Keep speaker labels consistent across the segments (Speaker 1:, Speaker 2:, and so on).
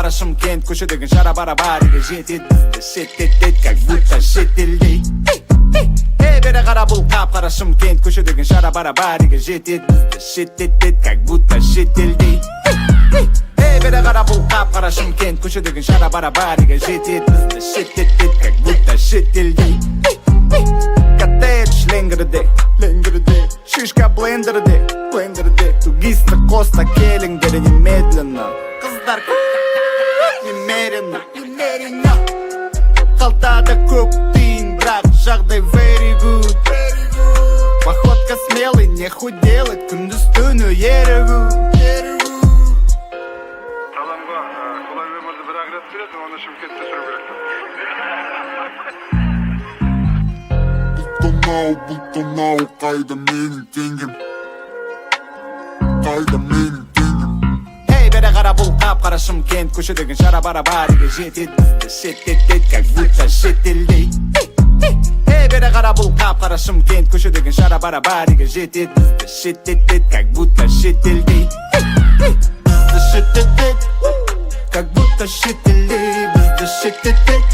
Speaker 1: қарашым кент көшедегі жара барабариге жетеді бізді шеттетеді как будто шетелде. Бері қара бұл қап қарашым кент көшедегі жара барабариге жетеді бізді шеттетеді как будто шетелде. Бері қара бұл қап қарашым кент көшедегі жара барабариге жетеді бізді шеттетеді как будто шетелде. Коттедж ленгірде, шишка блендерде, тугисті коста келіңдер немедленно. Қыздар немеренно, қалтада көк тиын, бірақ жағдай very good. Походка смелый, нехуй делать, күндіз түні ерігу.
Speaker 2: Адамға құлай өмірді бір ақ рет береді, оны Шымкентте жүру керек.
Speaker 3: Бұлтонау, қайда менің теңгем? Қайда менің теңгем?
Speaker 1: Бері қара бұл қап қарашым кент көшедегі жара барабариге жетеді бізді шеттетеді как будто шетелде. Бері қара бұл қап қарашым кент көшедегі жара барабариге жетеді бізді шеттетеді как будто шетелде. Бізді шеттетеді как будто шетелде, бізді шеттетеді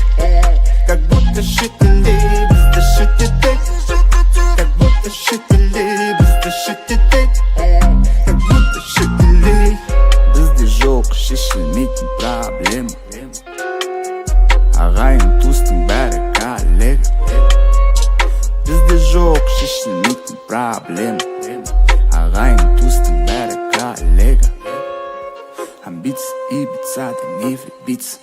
Speaker 1: как будто шетелде, бізді шеттетеді как будто шетелде, бізді шеттетеді как будто шетелде. Бізде жоқ шешілмейтін проблема, ағайын туыстың бәрі коллега. Бізде жоқ шешілмейтін проблема, ағайын туыстың бәрі коллега. Амбиция и биться, да не влюбиться.